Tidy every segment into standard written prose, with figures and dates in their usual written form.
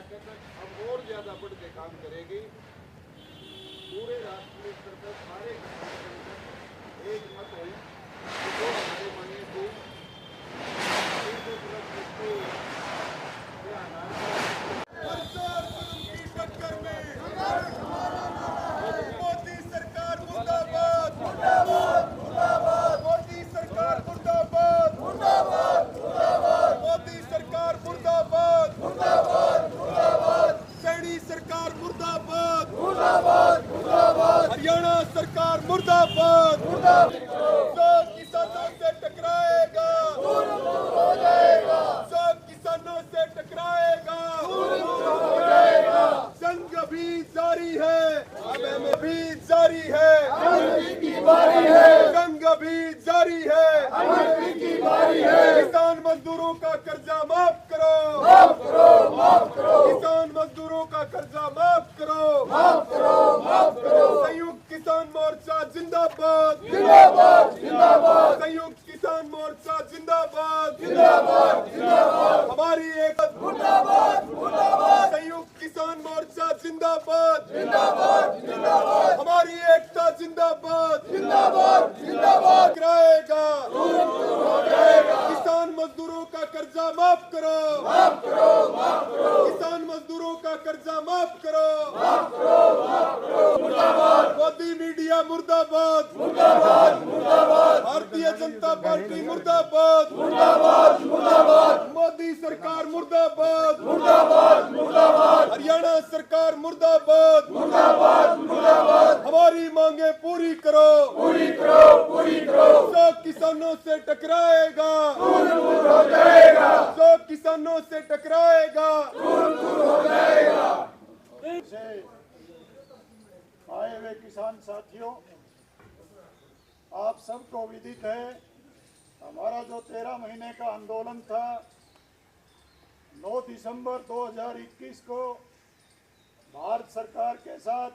ताकत अब और ज्यादा बढ़ के काम करेगी। पूरे राष्ट्रीय स्तर पर सारे किसान एक मत हुई जो हमारे मांगे थी टक्कर में मोदी सरकार मुर्दाबाद, मुर्दाबाद, मुर्दाबाद, मोदी सरकार मुर्दाबाद, मुर्दाबाद, मुर्दाबाद, मोदी सरकार मुर्दाबाद, मुर्दाबाद, मुर्दाबाद, सैनी सरकार मुर्दाबाद, मुर्दाबाद, मुर्दाबाद, हरियाणा सरकार मुर्दाबाद, मुर्दाबाद। सब किसानों से टकराएगा, दूर हो जाएगा, सब किसानों से टकराएगा, दूर हो जाएगा। जंग अभी जारी है, अभी जारी है, की बारी है, जंग अभी जारी है, की बारी है। किसान मजदूरों का कर्जा माफ करो, माफ करो, माफ करो, किसान मजदूरों का कर्जा माफ करो, माफ करो, माफ करो। संयुक्त किसान मोर्चा जिंदाबाद, जिंदाबाद, जिंदाबाद, संयुक्त किसान मोर्चा जिंदाबाद, जिंदाबाद, जिंदाबाद, हमारी एक मुर्दाबाद, मुर्दाबाद, संयुक्त किसान मोर्चा जिंदाबाद, जिंदाबाद, जिंदाबाद, हमारी एकता जिंदाबाद, जिंदाबाद, जिंदाबाद। कराएगा, दूर हो जाएगा, किसान मजदूरों का कर्जा माफ करो, माफ करो, माफ करो, किसान मजदूरों का कर्जा माफ करो, माफ करो, माफ करो। मुर्दाबाद, मोदी मीडिया मुर्दाबाद, मुर्दाबाद, मुर्दाबाद, भारतीय जनता पार्टी मुर्दाबाद, मुर्दाबाद, मुर्दाबाद, मोदी सरकार मुर्दाबाद, मुर्दाबाद, मुर्दाबाद, हरियाणा सरकार मुर्दाबाद, मुर्दाबाद, मुर्दाबाद, हमारी मांगे पूरी करो, पूरी करो, पूरी करो। सब किसानों से टकराएगा, दूर हो जाएगा, सब किसानों से टकराएगा, दूर हो जाएगा। आए हुए किसान साथियों, आप सबको विदित है हमारा जो 13 महीने का आंदोलन था 9 दिसंबर 2021 को भारत सरकार के साथ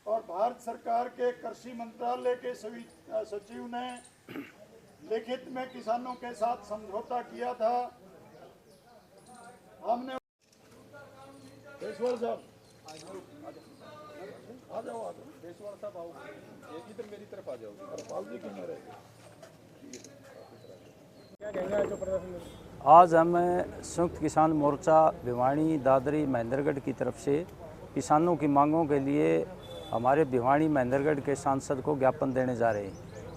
और भारत सरकार के कृषि मंत्रालय के सचिव ने लिखित में किसानों के साथ समझौता किया था। हमने आ जाओ पेशवार साहब आओ, एक इधर मेरी तरफ आ जाओ, क्या कहेंगे आज जो प्रदर्शन? आज हम संयुक्त किसान मोर्चा भिवानी, दादरी, महेंद्रगढ़ की तरफ से किसानों की मांगों के लिए हमारे भिवानी महेंद्रगढ़ के सांसद को ज्ञापन देने जा रहे हैं।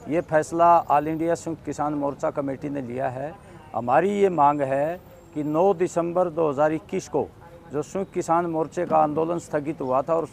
ये फैसला ऑल इंडिया संयुक्त किसान मोर्चा कमेटी ने लिया है। हमारी ये मांग है कि 9 दिसंबर 2021 को जो संयुक्त किसान मोर्चे का आंदोलन स्थगित हुआ था और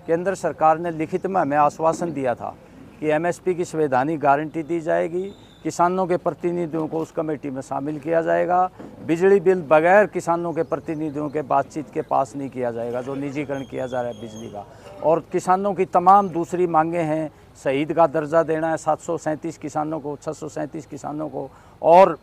केंद्र सरकार ने लिखित में हमें आश्वासन दिया था कि एमएसपी की संवैधानिक गारंटी दी जाएगी, किसानों के प्रतिनिधियों को उस कमेटी में शामिल किया जाएगा, बिजली बिल बगैर किसानों के प्रतिनिधियों के बातचीत के पास नहीं किया जाएगा जो निजीकरण किया जा रहा है बिजली का, और किसानों की तमाम दूसरी मांगें हैं। शहीद का दर्जा देना है 737 किसानों को, 637 किसानों को, और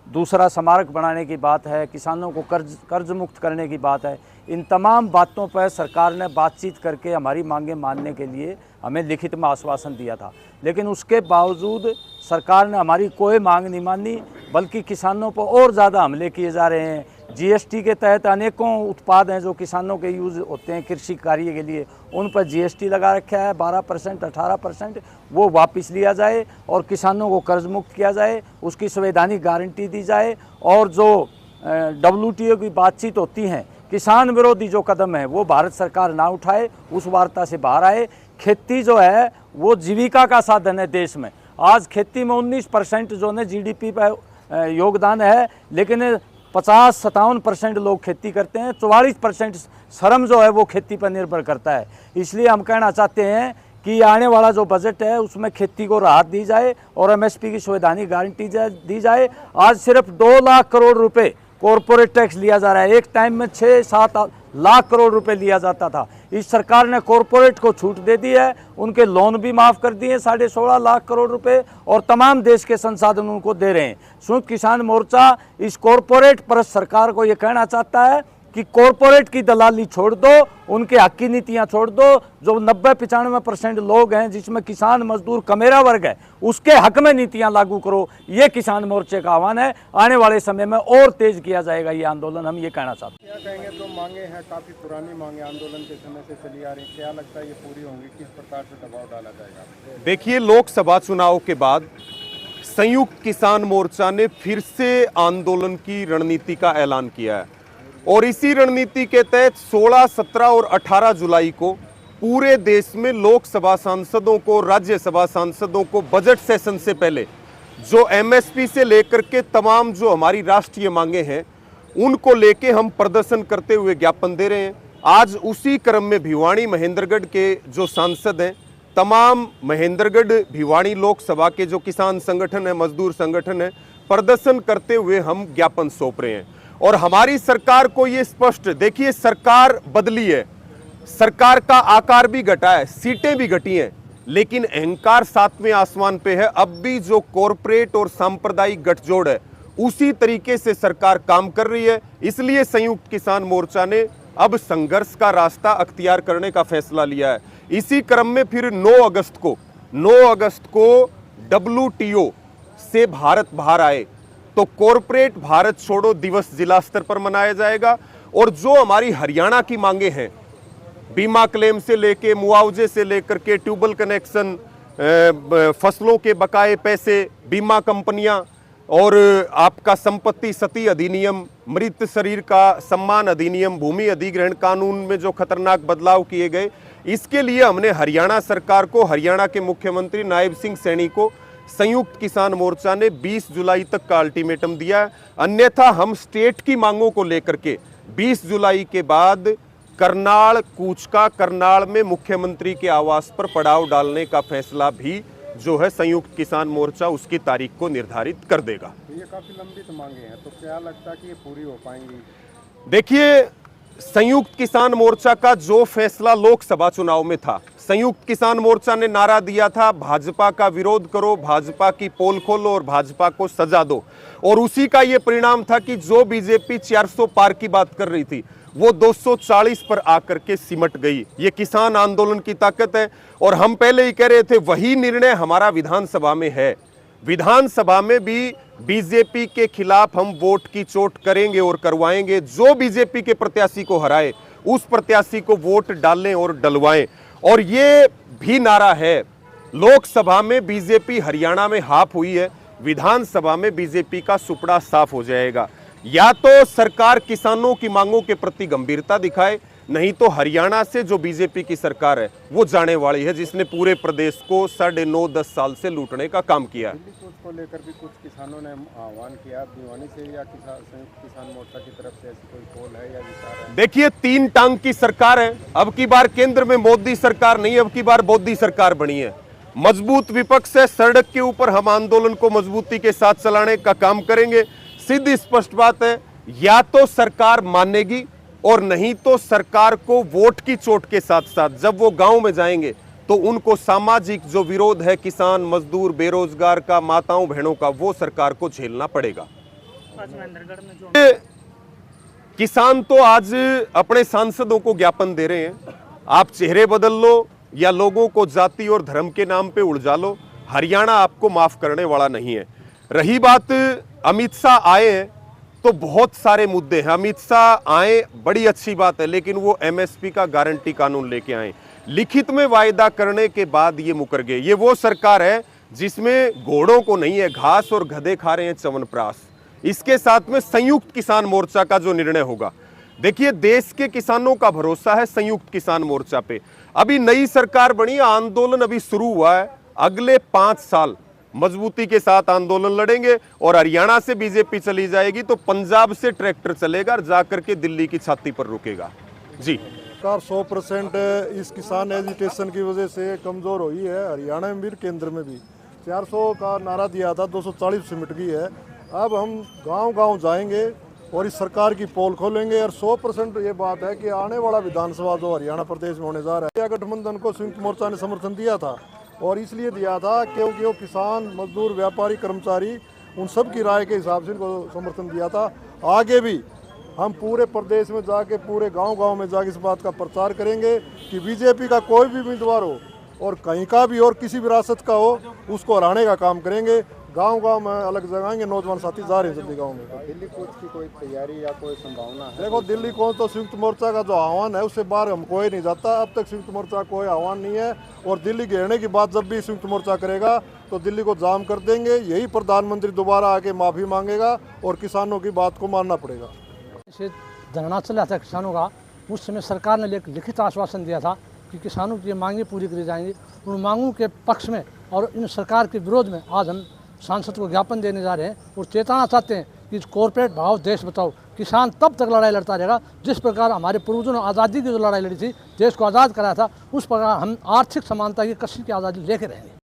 दूसरा स्मारक बनाने की बात है, किसानों को कर्ज मुक्त करने की बात है। इन तमाम बातों पर सरकार ने बातचीत करके हमारी मांगें मानने के लिए हमें लिखित में आश्वासन दिया था, लेकिन उसके बावजूद सरकार ने हमारी कोई मांग नहीं मानी, बल्कि किसानों पर और ज़्यादा हमले किए जा रहे हैं। जीएसटी के तहत अनेकों उत्पाद हैं जो किसानों के यूज़ होते हैं कृषि कार्य के लिए, उन पर जीएसटी लगा रखा है 12%, 18%। वो वापस लिया जाए और किसानों को कर्ज मुक्त किया जाए, उसकी संवैधानिक गारंटी दी जाए, और जो WTO की बातचीत होती हैं, किसान विरोधी जो कदम है वो भारत सरकार ना उठाए, उस वार्ता से बाहर आए। खेती जो है वो जीविका का साधन है देश में। आज खेती में 19% जो है GDP पर योगदान है, लेकिन 50-57% लोग खेती करते हैं, 44% श्रम जो है वो खेती पर निर्भर करता है। इसलिए हम कहना चाहते हैं कि आने वाला जो बजट है उसमें खेती को राहत दी जाए और एमएसपी की संवैधानिक गारंटी दी जाए। आज सिर्फ 2 लाख करोड़ रुपए कॉरपोरेट टैक्स लिया जा रहा है, एक टाइम में 6-7 लाख करोड़ रुपए लिया जाता था। इस सरकार ने कॉरपोरेट को छूट दे दी है, उनके लोन भी माफ़ कर दिए 16.5 लाख करोड़ रुपए, और तमाम देश के संसाधन उनको दे रहे हैं। संयुक्त किसान मोर्चा इस कॉरपोरेट परस्त सरकार को ये कहना चाहता है कि कॉरपोरेट की दलाली छोड़ दो, उनके हक की नीतियां छोड़ दो। जो 90-95% लोग हैं जिसमें किसान मजदूर कमेरा वर्ग है, उसके हक में नीतियां लागू करो। ये किसान मोर्चे का आह्वान है। आने वाले समय में और तेज किया जाएगा ये आंदोलन, हम ये कहना चाहते हैं। कहेंगे जो मांगे हैं काफ़ी पुरानी मांगे आंदोलन के समय से चली आ रही, क्या लगता है ये पूरी होंगी? किस प्रकार से दबाव डाला जाएगा? देखिए, लोकसभा चुनाव के बाद संयुक्त किसान मोर्चा ने फिर से आंदोलन की रणनीति का ऐलान किया है और इसी रणनीति के तहत 16, 17 और 18 जुलाई को पूरे देश में लोकसभा सांसदों को, राज्यसभा सांसदों को बजट सेशन से पहले जो एमएसपी से लेकर के तमाम जो हमारी राष्ट्रीय मांगे हैं उनको लेके हम प्रदर्शन करते हुए ज्ञापन दे रहे हैं। आज उसी क्रम में भिवानी महेंद्रगढ़ के जो सांसद हैं, तमाम महेंद्रगढ़ भिवानी लोकसभा के जो किसान संगठन है, मजदूर संगठन है, प्रदर्शन करते हुए हम ज्ञापन सौंप रहे हैं। और हमारी सरकार को ये स्पष्ट, देखिए सरकार बदली है, सरकार का आकार भी घटा है, सीटें भी घटी हैं, लेकिन अहंकार सातवें आसमान पे है। अब भी जो कॉरपोरेट और सांप्रदायिक गठजोड़ है उसी तरीके से सरकार काम कर रही है। इसलिए संयुक्त किसान मोर्चा ने अब संघर्ष का रास्ता अख्तियार करने का फैसला लिया है। इसी क्रम में फिर 9 अगस्त को WTO से भारत बाहर आए तो कॉरपोरेट भारत छोड़ो दिवस जिला स्तर पर मनाया जाएगा। और जो हमारी हरियाणा की मांगे हैं, बीमा क्लेम से लेके मुआवजे से लेकर के ट्यूबवेल कनेक्शन, फसलों के बकाए पैसे, बीमा कंपनियां और आपका संपत्ति सती अधिनियम, मृत शरीर का सम्मान अधिनियम, भूमि अधिग्रहण कानून में जो खतरनाक बदलाव किए गए, इसके लिए हमने हरियाणा सरकार को, हरियाणा के मुख्यमंत्री नायब सिंह सैनी को संयुक्त किसान मोर्चा ने 20 जुलाई तक का अल्टीमेटम दिया है। अन्यथा हम स्टेट की मांगों को लेकर के 20 जुलाई के बाद करनाल कूच का, करनाल में मुख्यमंत्री के आवास पर पड़ाव डालने का फैसला भी जो है संयुक्त किसान मोर्चा उसकी तारीख को निर्धारित कर देगा। ये काफ़ी लंबित मांगे हैं, तो क्या लगता है कि ये पूरी हो पाएंगी? देखिए, संयुक्त किसान मोर्चा का जो फैसला लोकसभा चुनाव में था, संयुक्त किसान मोर्चा ने नारा दिया था भाजपा का विरोध करो, भाजपा की पोल खोलो और भाजपा को सजा दो। और उसी का ये परिणाम था कि जो बीजेपी 400 पार की बात कर रही थी वो 240 पर आकर के सिमट गई। ये किसान आंदोलन की ताकत है। और हम पहले ही कह रहे थे वही निर्णय हमारा विधानसभा में है। विधानसभा में भी बीजेपी के खिलाफ हम वोट की चोट करेंगे और करवाएंगे। जो बीजेपी के प्रत्याशी को हराए उस प्रत्याशी को वोट डालें और डलवाएं। और ये भी नारा है, लोकसभा में बीजेपी हरियाणा में हाफ हुई है, विधानसभा में बीजेपी का सुपड़ा साफ हो जाएगा। या तो सरकार किसानों की मांगों के प्रति गंभीरता दिखाए, नहीं तो हरियाणा से जो बीजेपी की सरकार है वो जाने वाली है, जिसने पूरे प्रदेश को 9.5-10 साल से लूटने का काम किया है। दिल्ली कूच को लेकर भी कुछ किसानों ने आह्वान किया, भिवानी से या संयुक्त किसान मोर्चा की तरफ से ऐसी कोई कॉल है या विचार है? देखिए, 3 टांग की सरकार है। अब की बार केंद्र में मोदी सरकार नहीं, अब की बार मोदी सरकार बनी है। मजबूत विपक्ष है, सड़क के ऊपर हम आंदोलन को मजबूती के साथ चलाने का काम करेंगे। सीधी स्पष्ट बात है, या तो सरकार मानेगी और नहीं तो सरकार को वोट की चोट के साथ साथ जब वो गांव में जाएंगे तो उनको सामाजिक जो विरोध है किसान, मजदूर, बेरोजगार का, माताओं बहनों का, वो सरकार को झेलना पड़ेगा। किसान तो आज अपने सांसदों को ज्ञापन दे रहे हैं, आप चेहरे बदल लो या लोगों को जाति और धर्म के नाम पे उलझा लो, हरियाणा आपको माफ करने वाला नहीं है। रही बात अमित शाह आए हैं तो बहुत सारे मुद्दे हैं। अमित शाह आए, बड़ी अच्छी बात है, लेकिन वो एमएसपी का गारंटी कानून लेके आए। लिखित में वायदा करने के बाद ये मुकर गए। ये वो सरकार है जिसमें घोड़ों को नहीं है घास और गधे खा रहे हैं च्यवनप्राश। इसके साथ में संयुक्त किसान मोर्चा का जो निर्णय होगा, देखिए देश के किसानों का भरोसा है संयुक्त किसान मोर्चा पे। अभी नई सरकार बनी, आंदोलन अभी शुरू हुआ है, अगले 5 साल मजबूती के साथ आंदोलन लड़ेंगे। और हरियाणा से बीजेपी चली जाएगी तो पंजाब से ट्रैक्टर चलेगा और जाकर के दिल्ली की छाती पर रुकेगा। जी, सरकार 100% इस किसान एजिटेशन की वजह से कमज़ोर हुई है। हरियाणा में भी, केंद्र में भी 400 का नारा दिया था, 240 सिमट गई है। अब हम गांव-गांव जाएंगे और इस सरकार की पोल खोलेंगे। और 100% ये बात है कि आने वाला विधानसभा जो हरियाणा प्रदेश में होने जा रहा है, गठबंधन को संयुक्त मोर्चा ने समर्थन दिया था। और इसलिए दिया था क्योंकि वो किसान, मजदूर, व्यापारी, कर्मचारी, उन सब की राय के हिसाब से इनको समर्थन दिया था। आगे भी हम पूरे प्रदेश में जाके, पूरे गांव-गांव में जाके इस बात का प्रचार करेंगे कि बीजेपी का कोई भी उम्मीदवार हो और कहीं का भी और किसी विरासत का हो, उसको हराने का काम करेंगे। गांव में अलग जगाएंगे। नौजवान साथी जा रहे हैं जल्दी गांव में। दिल्ली कूच की कोई तैयारी या कोई संभावना है? देखो दिल्ली कूच तो संयुक्त मोर्चा का जो आह्वान है उससे बाहर हम कोई नहीं जाता। अब तक संयुक्त मोर्चा कोई आह्वान नहीं है, और दिल्ली घेरने की बात जब भी संयुक्त मोर्चा करेगा तो दिल्ली को जाम कर देंगे। यही प्रधानमंत्री दोबारा आके माफ़ी मांगेगा और किसानों की बात को मानना पड़ेगा। इसे धरना चल रहा था किसानों का, उस समय सरकार ने एक लिखित आश्वासन दिया था कि किसानों की मांगें पूरी करी जाएंगी। उन मांगों के पक्ष में और इन सरकार के विरोध में आज हम सांसद को ज्ञापन देने जा रहे हैं और चेताना चाहते हैं कि कॉरपोरेट भाव देश बचाओ। किसान तब तक लड़ाई लड़ता रहेगा जिस प्रकार हमारे पूर्वजों ने आज़ादी की जो लड़ाई लड़ी थी, देश को आज़ाद कराया था, उस प्रकार हम आर्थिक समानता की कशी की आज़ादी लेके रहेंगे।